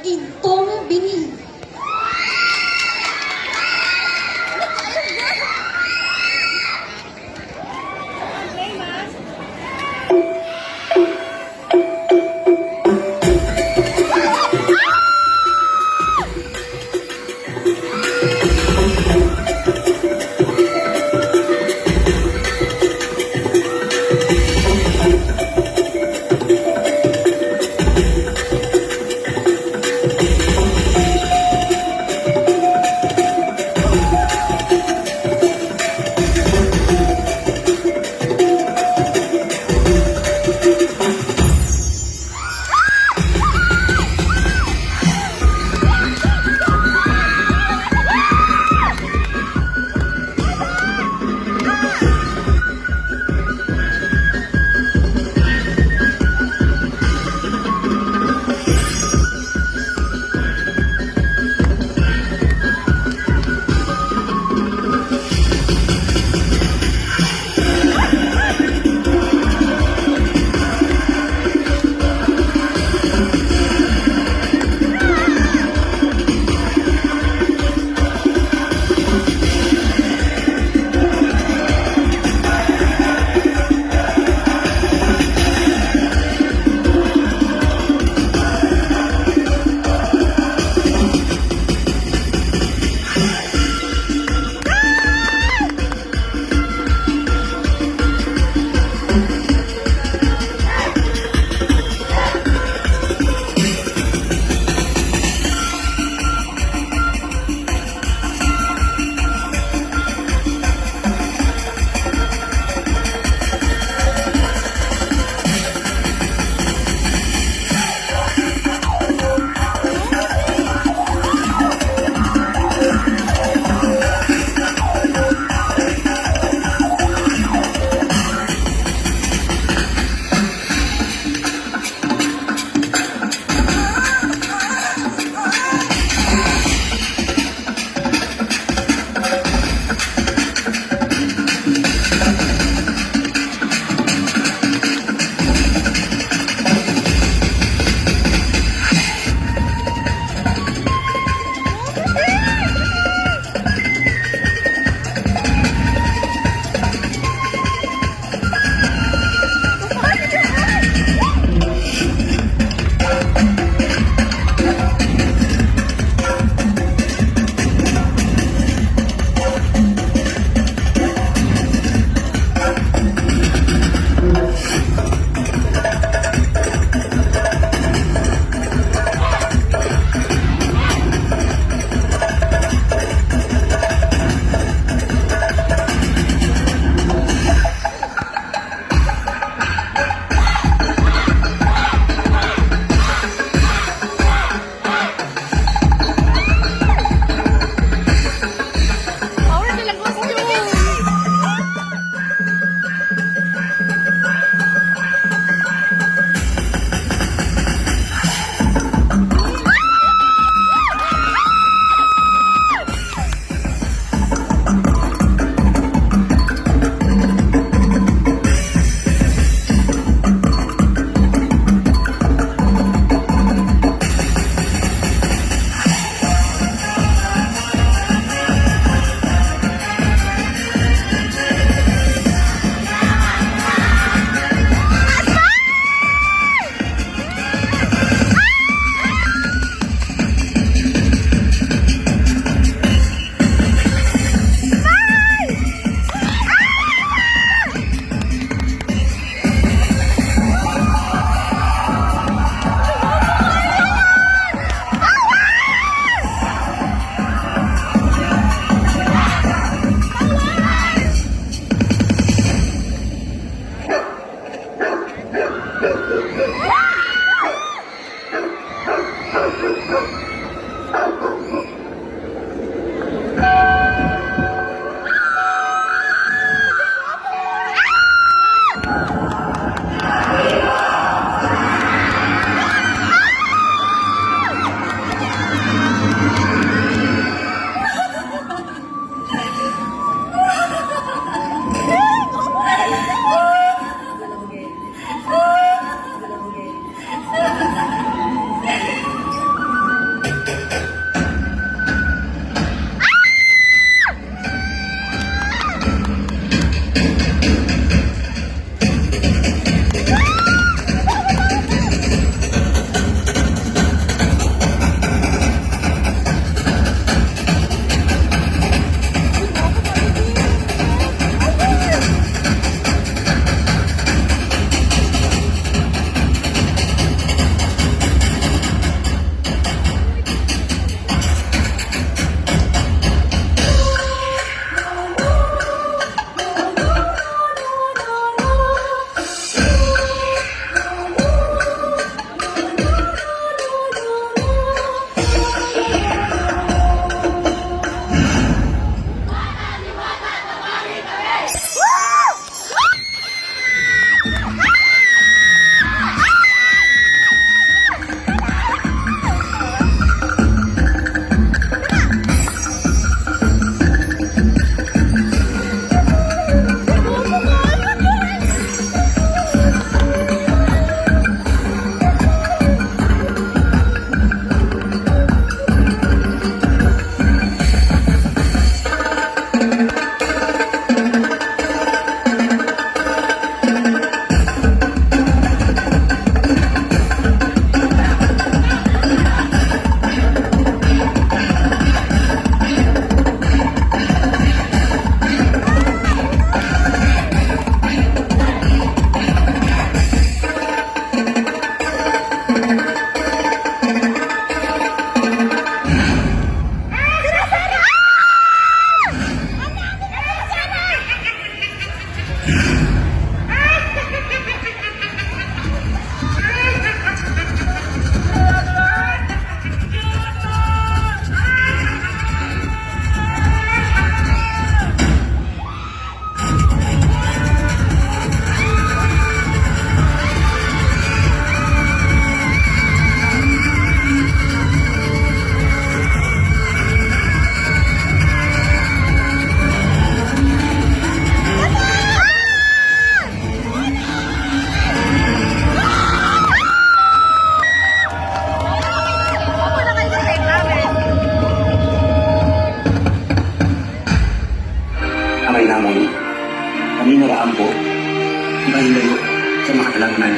Gintong binhi.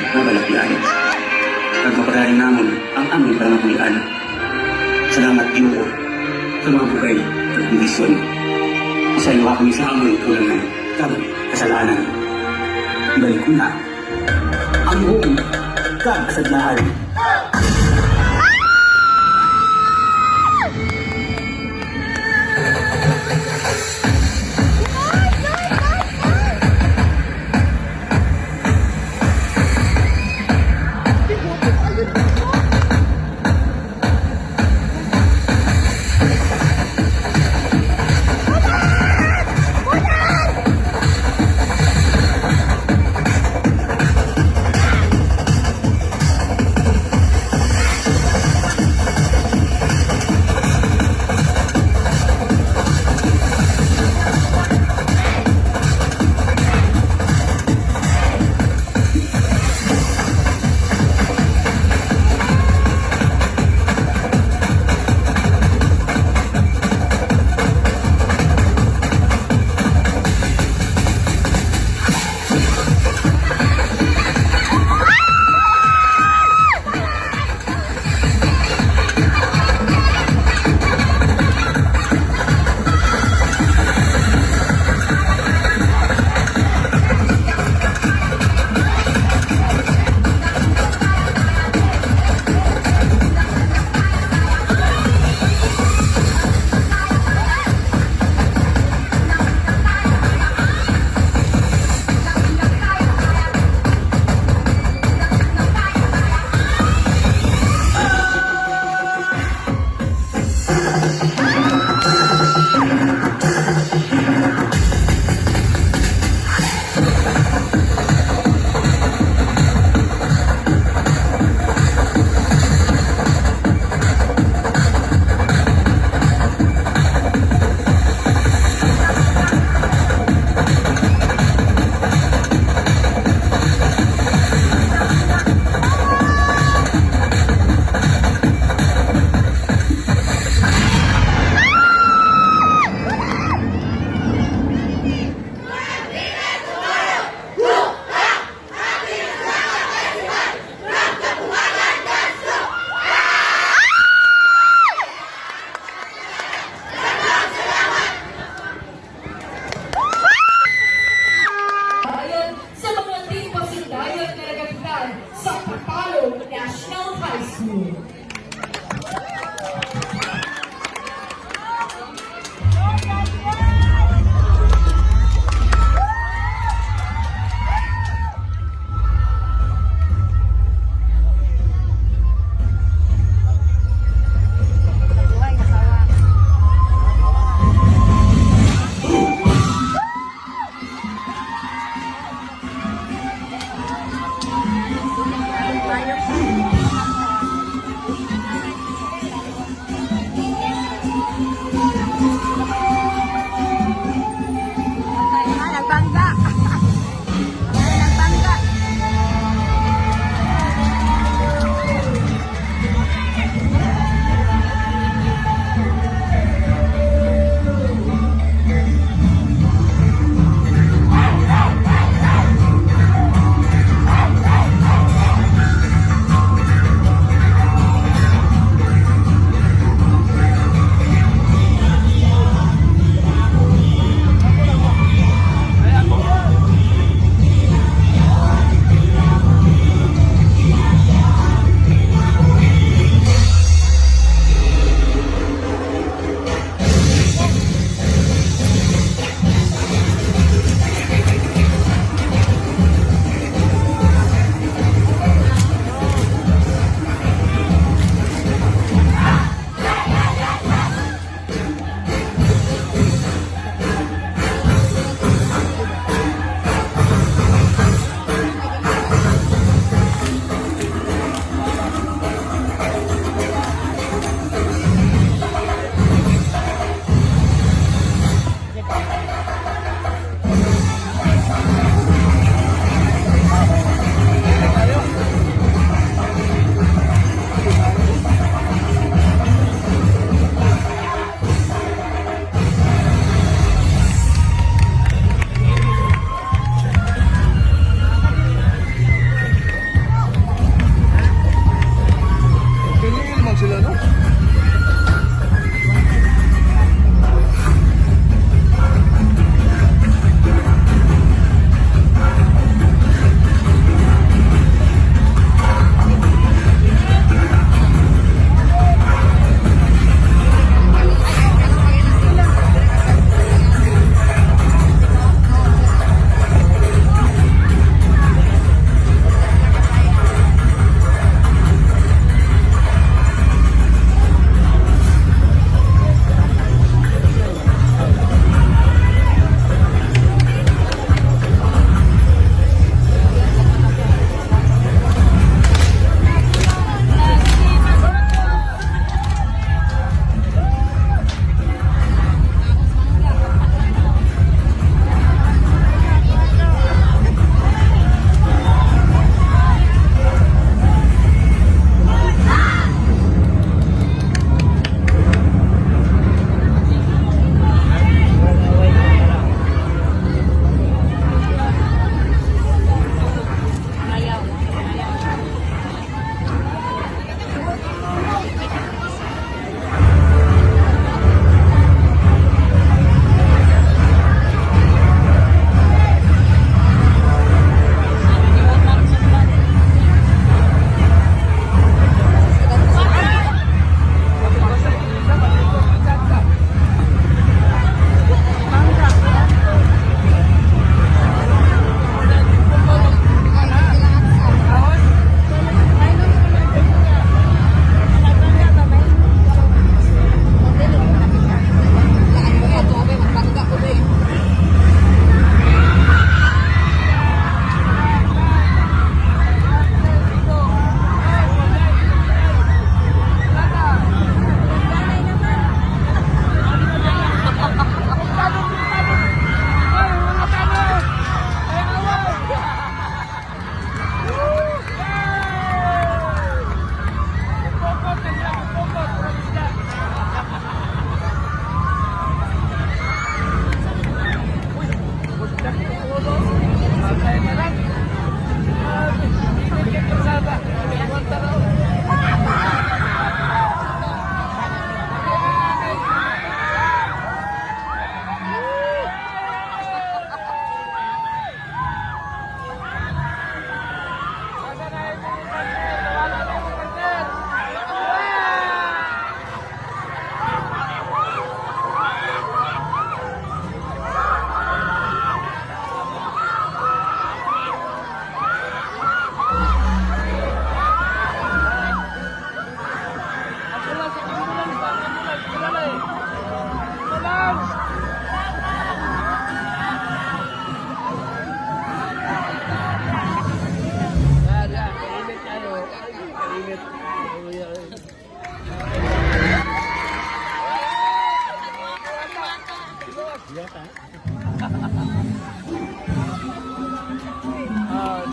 nga balakian. Nagpapadayon namon ang aming pangapulian. Salamat Ginoo sa mga bugay at bendisyon. Sa iyo kami sa aming kulangan kag kasalanan. Ibalik ko na ang buong kag kasadlahan.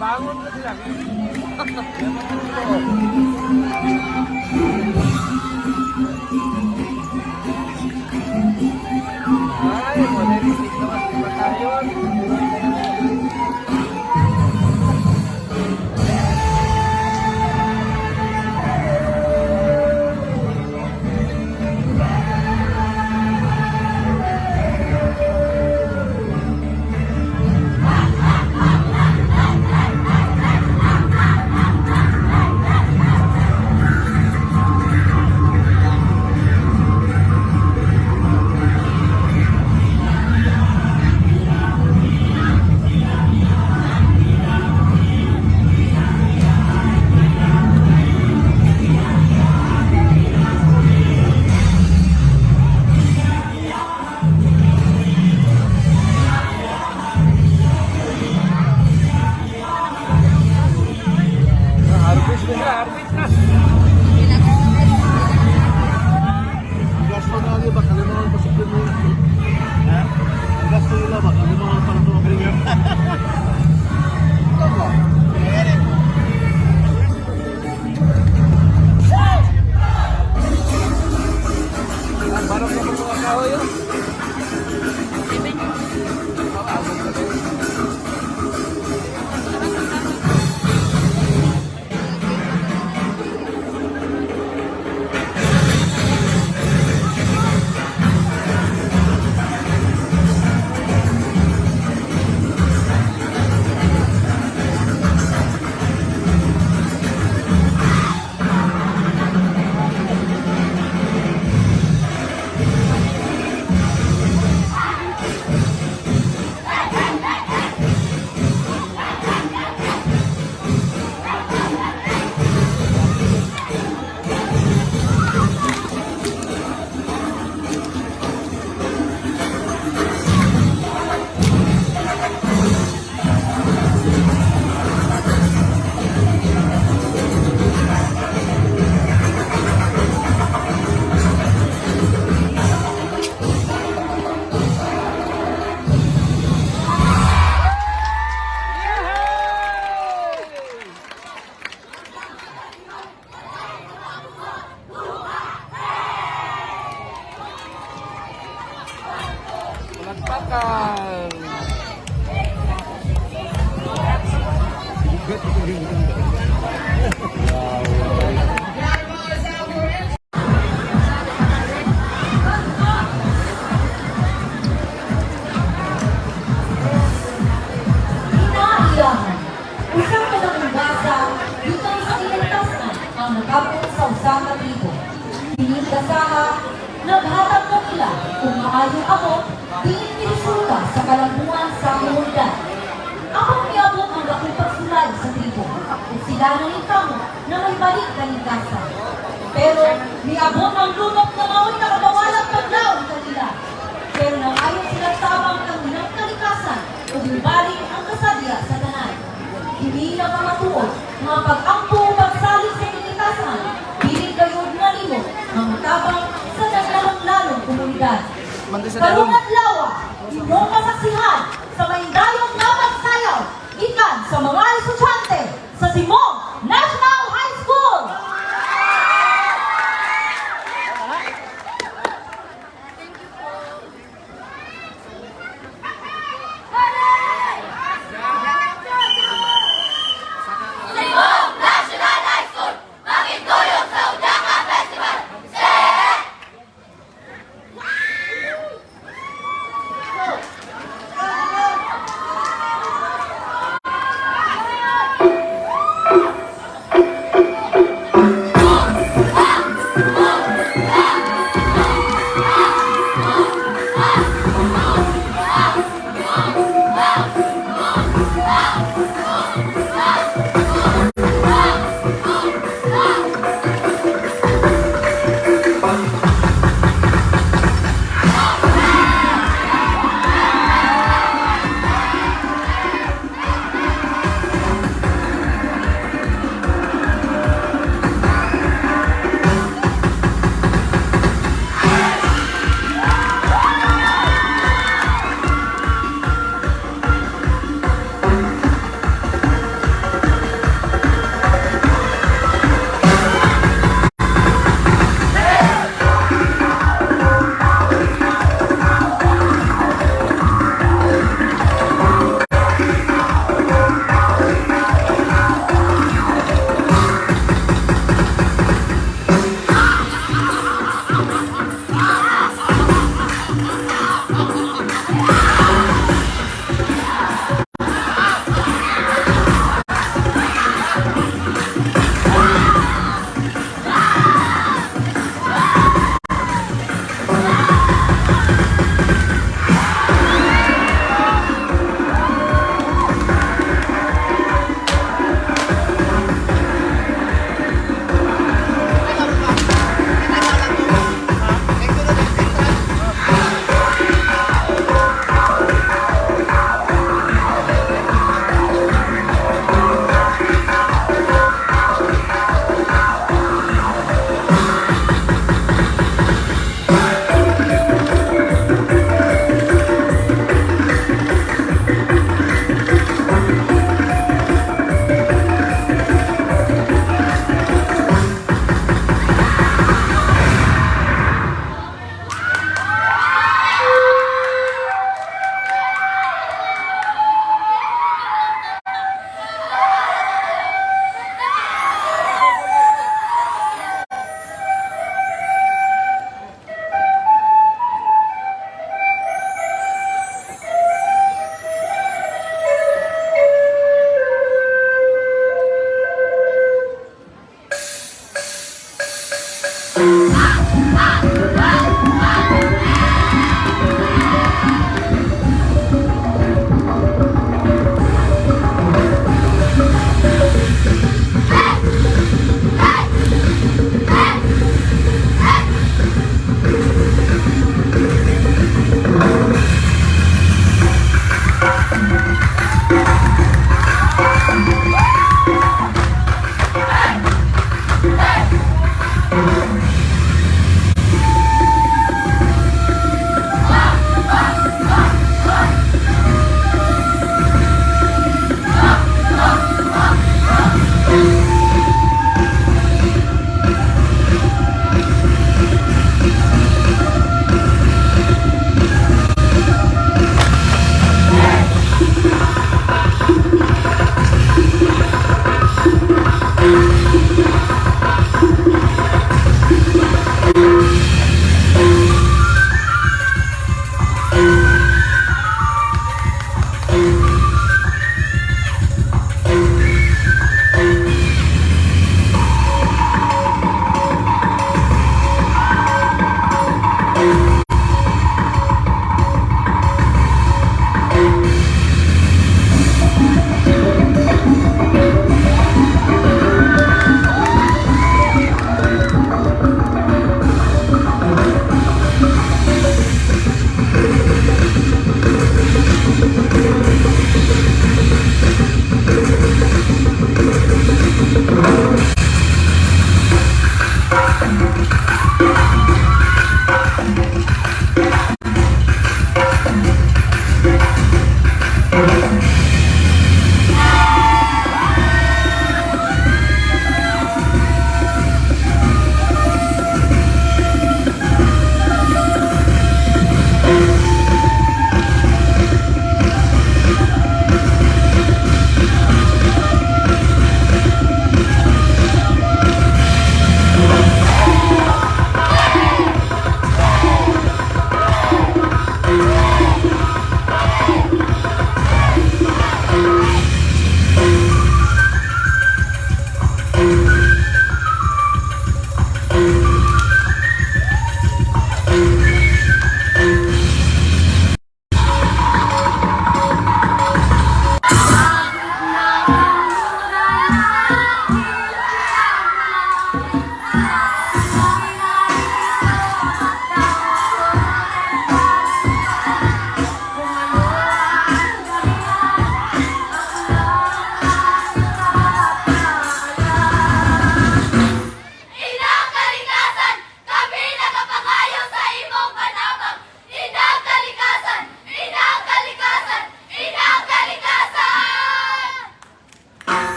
Bangun na sila. Ay, moneritik naman si Batayon. Capungagan. Inaiyahan, usang kalabungasa, dito sa iligtasan ang nagabot sa usang tribo. Pinigdasaha, naghatag na nila kung maayong ako, diin pinisuka sa kalabungan sa komunidad. Ako niabot ang lakong pagsulay sa tribo, at sila nangitamo na may balik kaligtasan. Pero niabot ang lunok na mao'y nakabawalang paglaon kanila. Pero nang ayaw sila tabang ng minang kalikasan o balik ang kasadya sa tanan. Hindi na kamatuod mga pag-ampo o pagsalig sa kalikasan, hindi kayo nalimo ang tabang sa naglalong-lalong komunidad. Kalungat lawa, inyong kasaksihan sa maindayong na pagsayaw, ikan sa mga estudyante sa Simong National High School!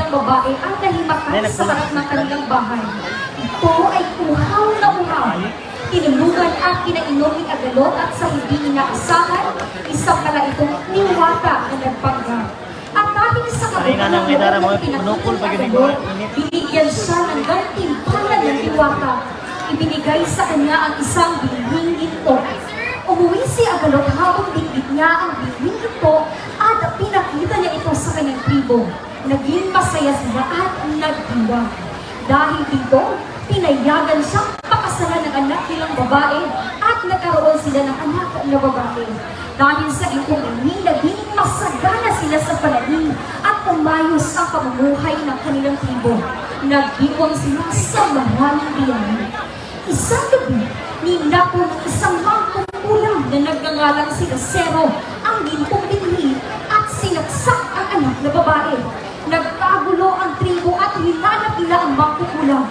isang babae ang nahimatay sa harap ng kanilang bahay. Ito ay uhaw na uhaw. Tinulungan at pinainom ni Agalot at sa hindi inaasahan, isang pala itong niwata na nagpanggap. At dahil sa kabutan ng loob na pinakita ni Agalot, binigyan siya ng gantimpalan ng niwata. Ibinigay sa kanya ang isang binhing ginto. Umuwi si Agalot habang bitbit niya ang binhing ginto at pinakita niya ito sa kanyang tribo. Naging masaya sila at nagdiwag. Dahil dito, pinayagan siyang pakasalan ng anak nilang babae at nagkaroon sila ng anak na babae. Dahil sa itong ini, naging masagana sila sa pananim at umayos ang pamumuhay ng kanilang tribo. Nagdiwang sila sa maraming biyahe. Isang gabi, ninako ng isang mangkong ulam na nagngangalang si Casero ang gintong binhi at sinaksak ang anak na babae. Nagkagulo ang tribo at hinanap nila ang mangkong ulam.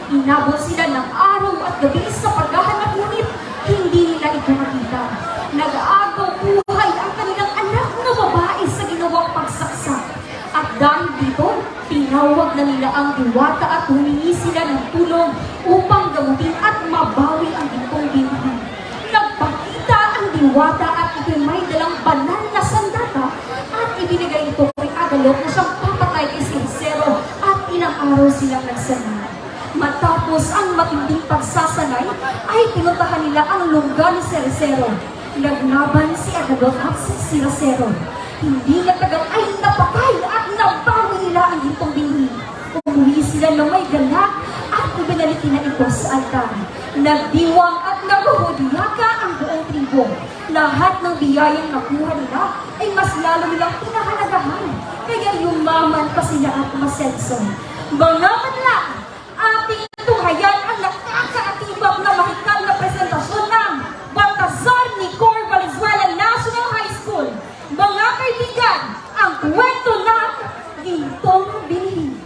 Inabot sila ng araw at gabi sa paghahanap, ngunit hindi nila ito makita. Nag-aagaw buhay ang kanilang anak na babae sa ginawang pagsaksak. At dahil dito, tinawag na nila ang diwata at humingi sila ng tulong upang gamutin at mabawi ang gintong binhi. Nagpakita ang diwata at ito'y may dalang banal na sandata at ibinigay ito kay Agalot na siyang papatay kay Sincero at ilang araw silang nagsanay. Matapos ang matinding pagsasanay, ay pinuntahan nila ang lungga ni Sincero. Naglaban si Agalot at si Sincero. Hindi nagtagal ay napatay at nabawi nila ang gintong binhi. Umuwi sila ng may galak at ibinalik nila ito sa altar. Nagdiwang at naghudyaka ang buong tribo. Lahat ng biyayang nakuha nila ay mas lalo nilang pinahalagahan. Kaya yumaman pa sila at masenso. Mga manla, ating tunghayan ang nakakaatibag na mahikal na presentasyon ng Baltasar ni Cor Valenzuela National High School. Mga kaibigan, ang kwento ng gintong binhi.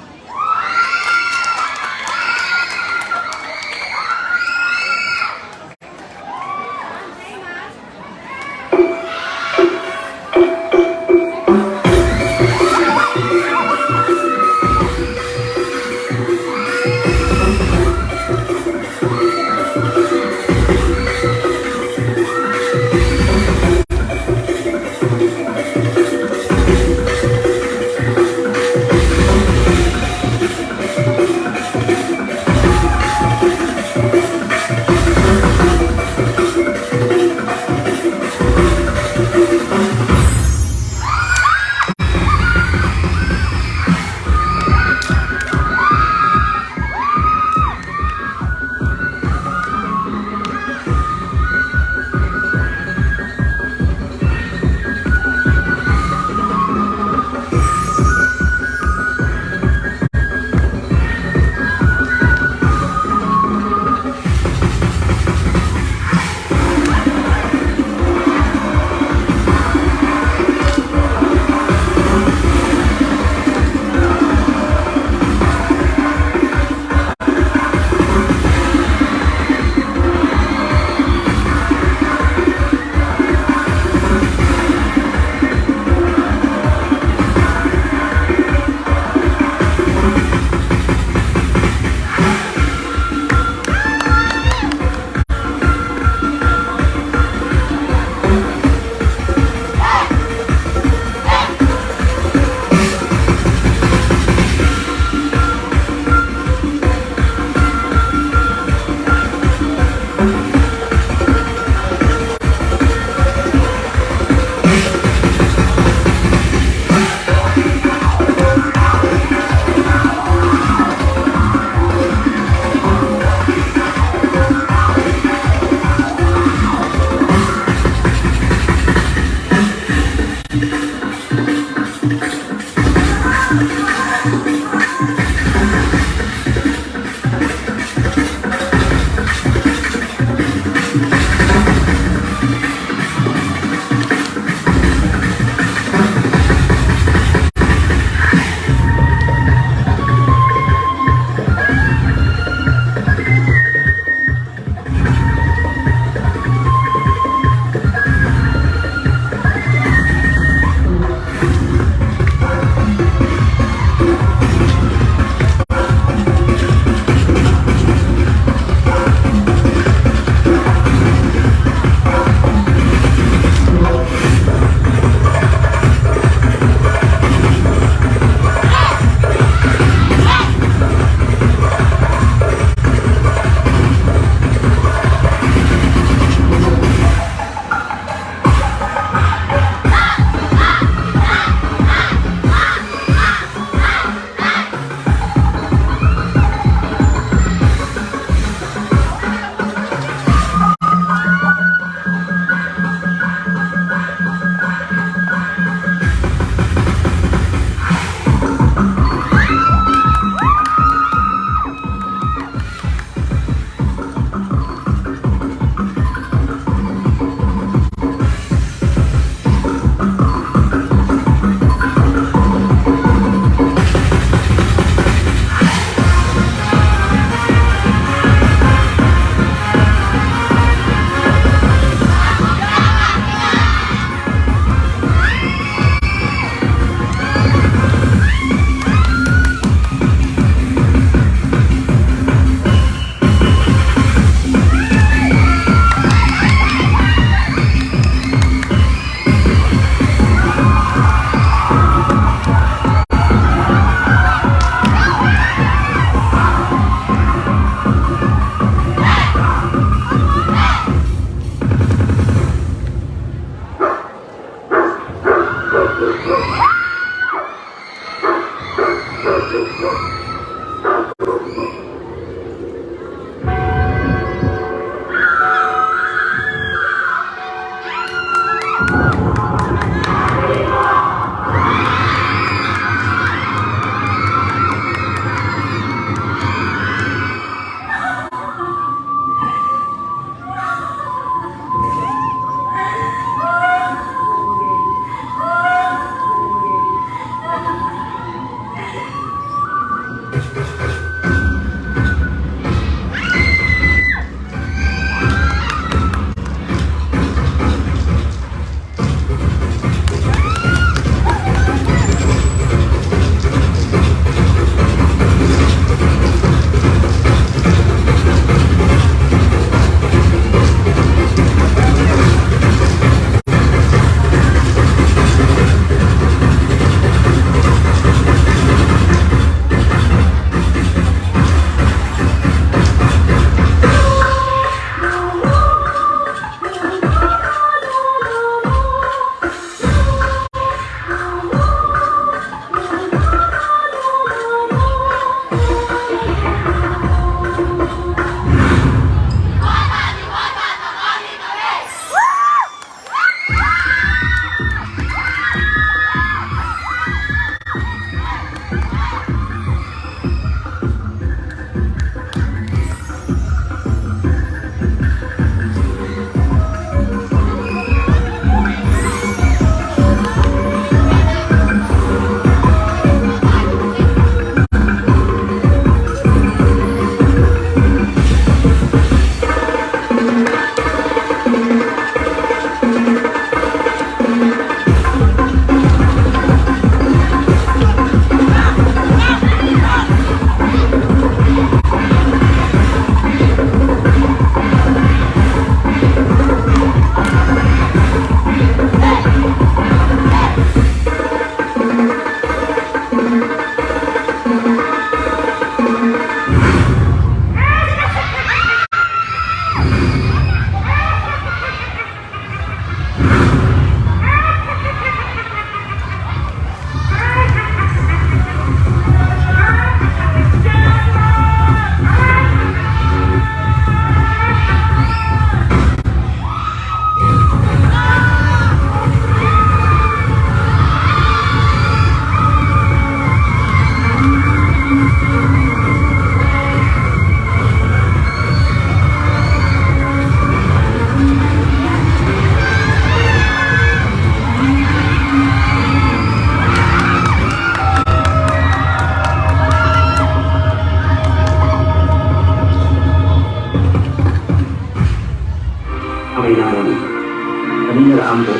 ambo,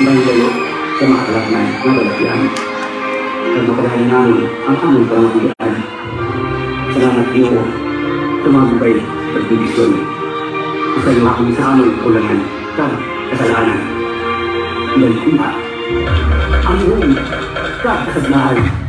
mahilayo sa mga kalakman ng balakyan. Nagpapadahan namin ang aming pangangailan. Salamat iyo sa mga bubay at bibisyon. Masalamat kami sa aming kulangan sa kasalanan. Yan kuma ang iyong kasaglaan.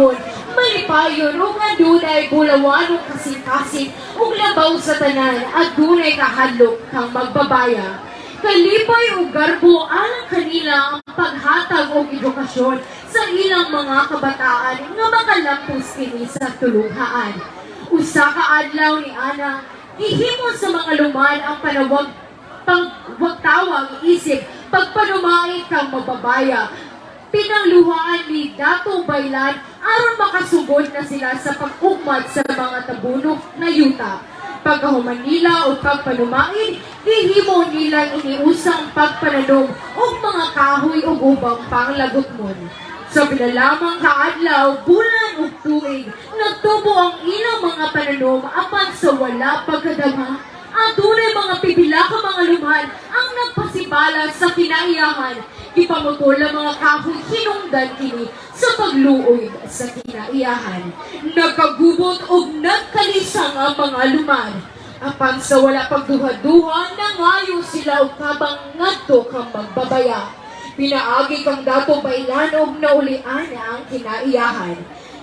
panahon, malipayon ug adunay bulawan ug kasing-kasing ug labaw sa tanan at dunay kahadlok kang magbabaya. Kalipay ug garbo alang kanila ang paghatag og edukasyon sa ilang mga kabataan nga makalampos kini sa tulunghaan. Usa ka adlaw ni Ana, gihimo sa mga luman ang pagwagtawag isip pagpanumait kang mababaya. Pinangluhaan ni Dato Baylan aron makasugod na sila sa pag-ugmad sa mga tabunok na yuta. Pagkahuman nila o pagpanumain, gihimo nilang iniusang pagpananom o mga kahoy o ubang panglagutmon. Sa pinalamang kaadlaw, bulan o tuig, nagtubo ang ilang mga pananom apan sa wala pagkadama. At dunay mga pipila ka mga luman ang nagpasibala sa kinaiyahan. Ipamutol ang mga kahoy hinungdan kini sa pagluoy sa kinaiyahan. Nagkagubot o nagkalisang ang mga luman. Apan sa wala pagduha-duha, nangayo sila o kabang ngadto kang magbabaya. Pinaagi kang Dato Baylan o naulian ang kinaiyahan.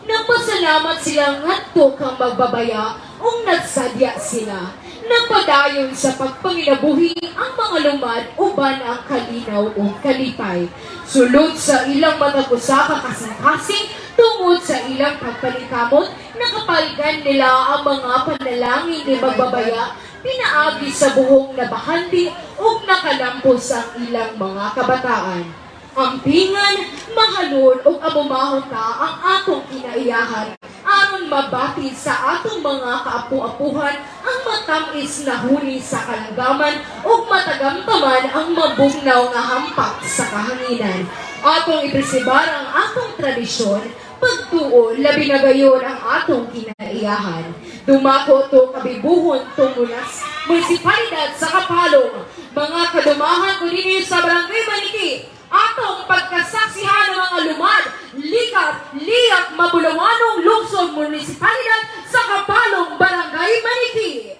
Nagpasalamat sila ngadto kang magbabaya o nagsadya sila. Nagpadayon sa pagpanginabuhi ang mga lumad uban ang kalinaw o kalipay. Sulod sa ilang matag-usa ka kasing-kasing tungod sa ilang pagpalikamot, nakapalgan nila ang mga panalangin ni magbabaya, pinaagi sa buhong nabahandi o nakalampos ang ilang mga kabataan. Ampingan, mahalon o abumahon ka ang atong kinaiyahan aron mabati sa atong mga kaapu-apuhan ang matamis na huni sa kalagaman o matagamtaman ang mabugnaw nga hampak sa kahanginan. Atong ipresibar ang atong tradisyon, pagtuo, labi na gayon ang atong kinaiyahan. Dumako to kabibuhon tumunas munisipalidad sa Kapalong, mga kadumahan ko din sa Barangay Maniki, atong pagkasaksihan ng mga lumad, likat, liyak, mabulawanong lungsod munisipalidad sa Kapalong, Barangay Maniki.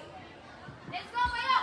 Let's go kayo!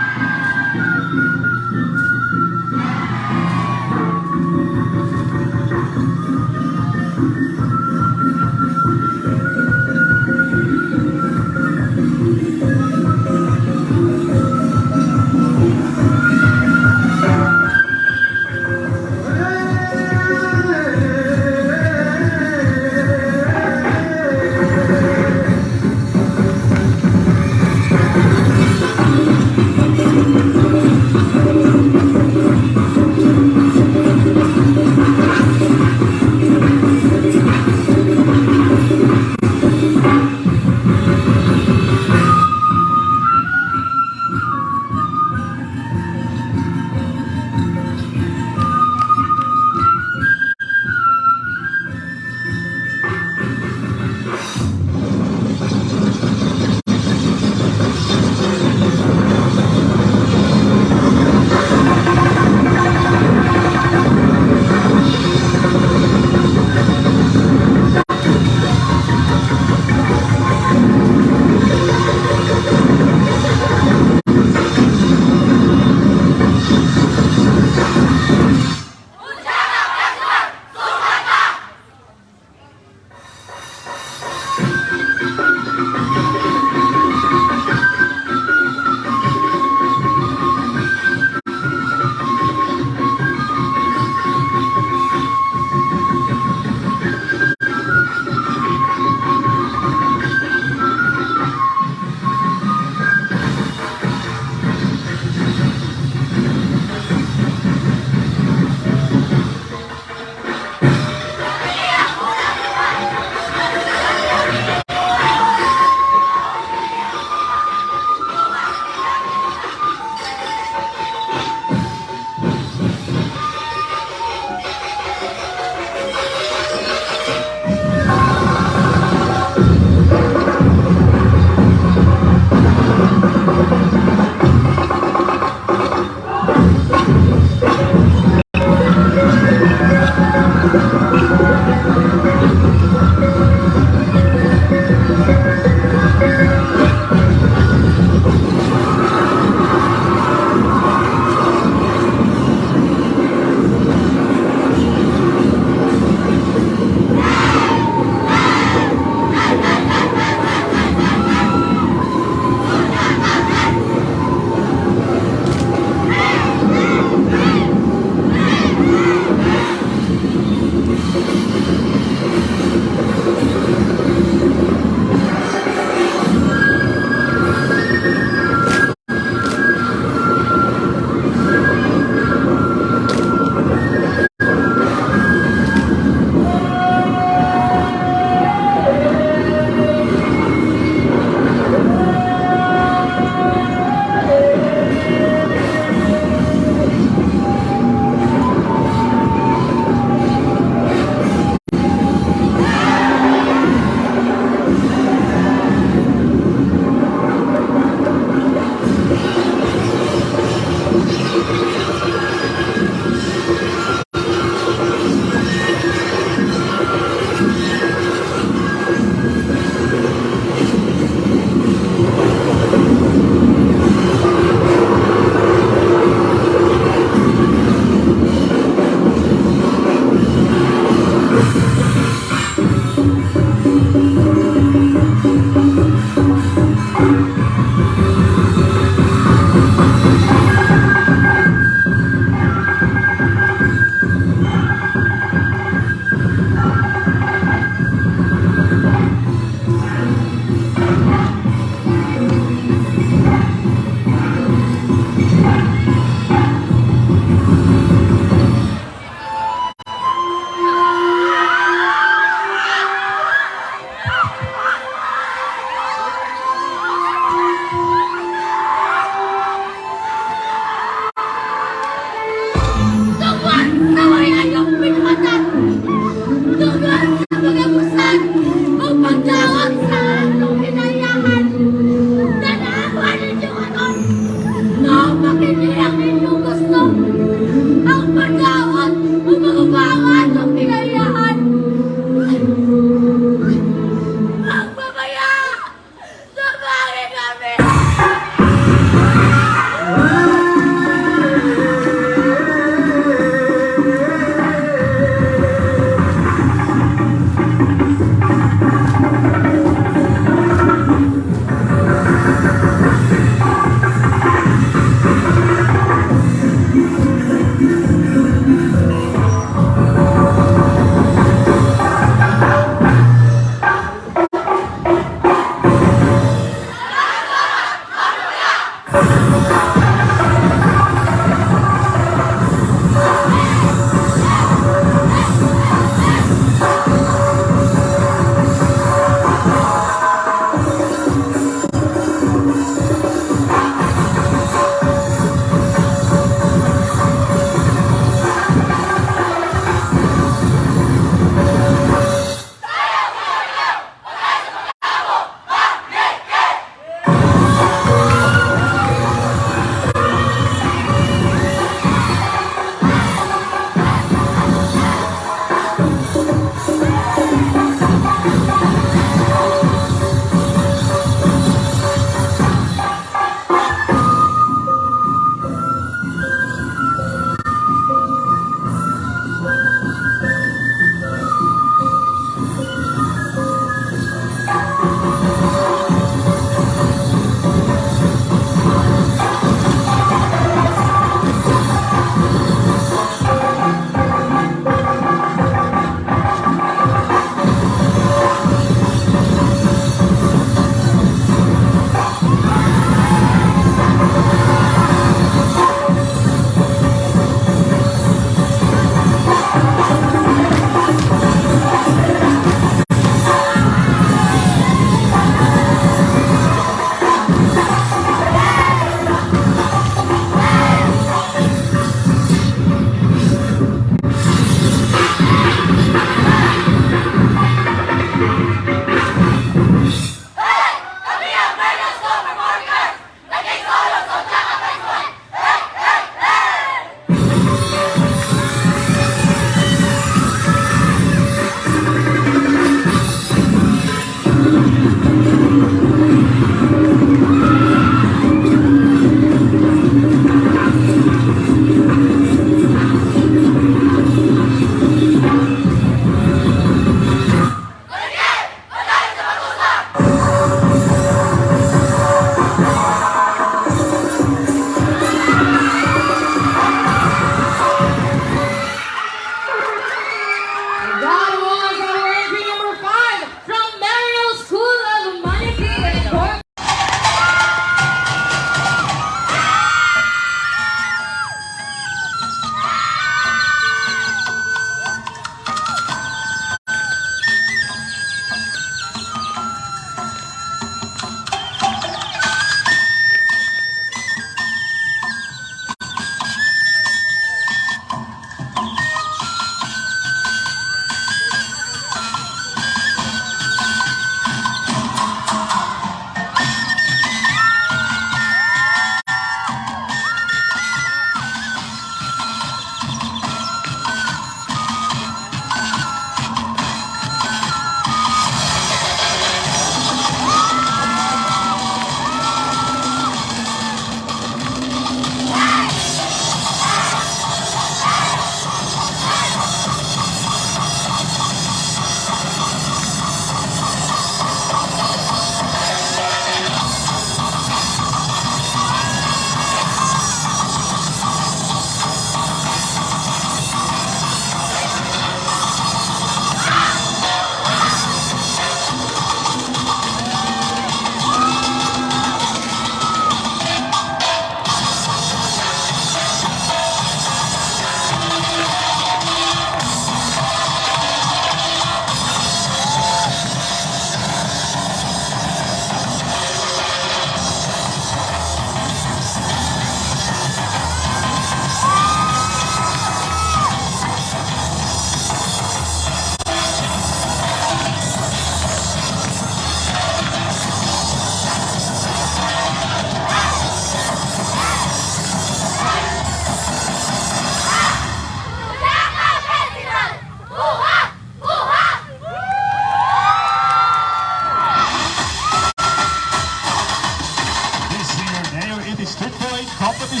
competition.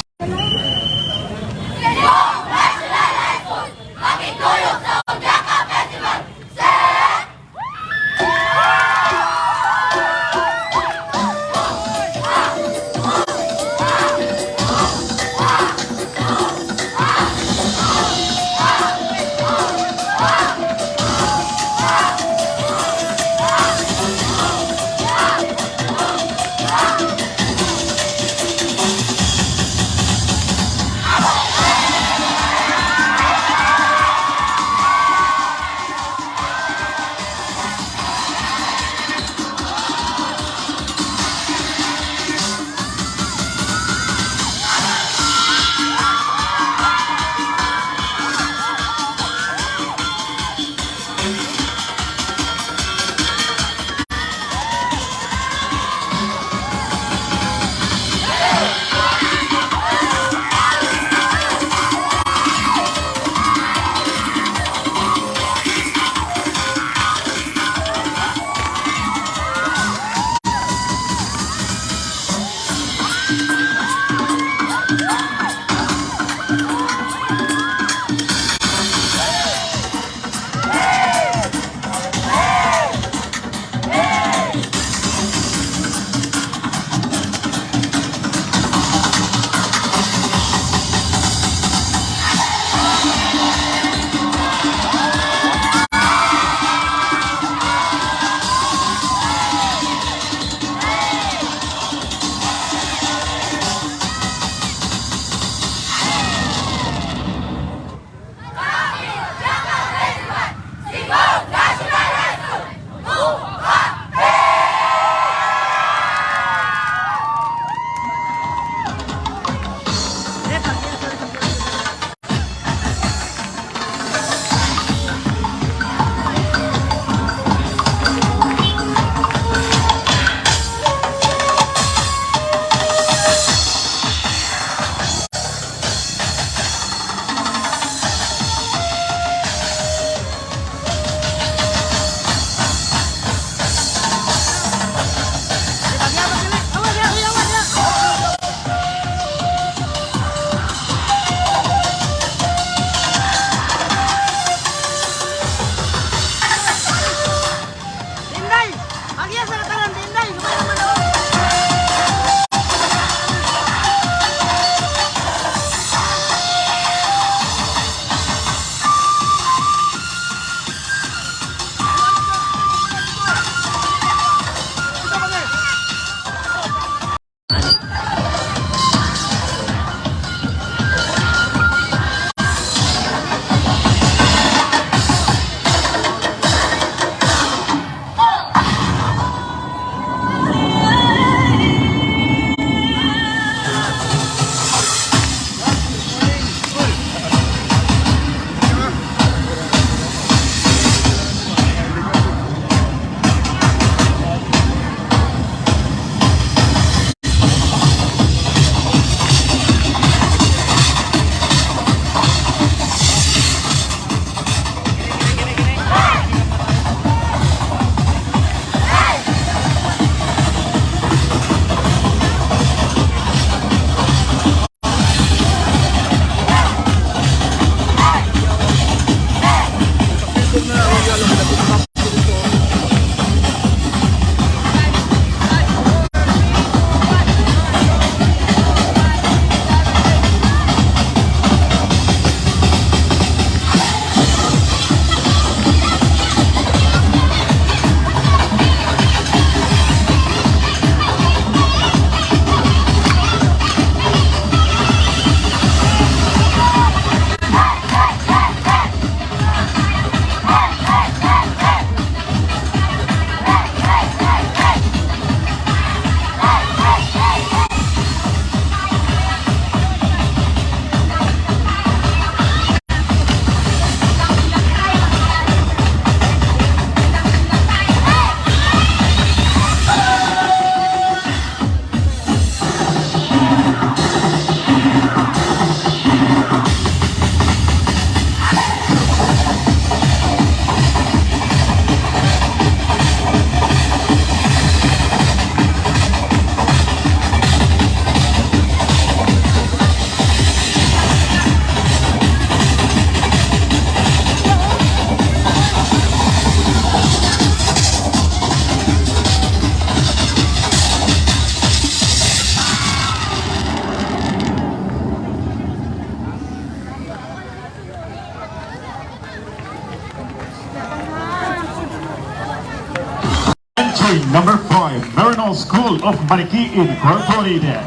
by Veronal School of Maniki Incorporated.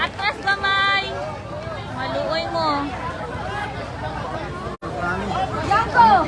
Atras gamay. Maluoy mo. Yanko!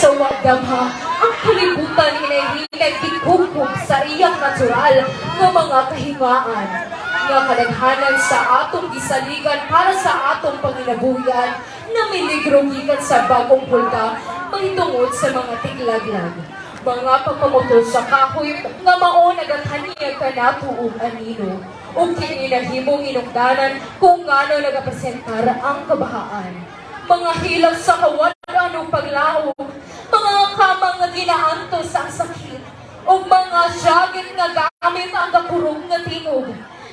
Sa wadamha, ang kalibutan hinay-hinay bigkukog sa iyang natural nga mga kahingaan. Nga kadaghanan sa atong gisaligan para sa atong panginabuhian na miligro gikan sa bagong pulta mahitungod sa mga tiglaglag. Mga pagpamutol sa kahoy nga mao nagakaniyag kanato ug anino. Ug kini nahimong inungdanan kung ngano nagapresentar ang kabahaan. Mga hilag sa kawalan o paglaog, mga kamang nga ginaantos sa sakit, o mga syagit nga gamit ang kakurong nga tingog.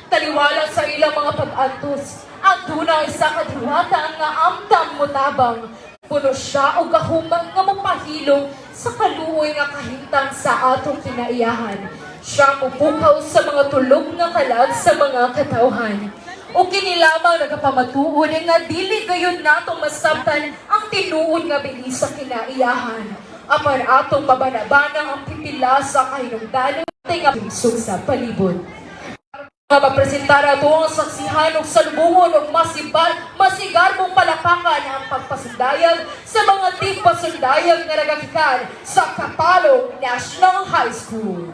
Taliwala sa ilang mga pag-antos, at tunay sa kadiwata nga amtang mutabang, puno siya o gahumang nga mapahilong sa kaluoy nga kahintang sa atong kinaiyahan. Siya mupukaw sa mga tulog nga kalag sa mga katawhan. O kinilamang nagapamatuod nga dili gayon natong masabtan ang tinuod nga bilis sa kinaiyahan. Apan atong mabanabanang ang pipila sa kahinungdanon nga pisog sa palibot. Nga mapresentar ato ang saksihan o salubungon o masigar mong palapakan ang pagpasundayag sa mga tigpasundayag na nagakikan sa Kapalong National High School.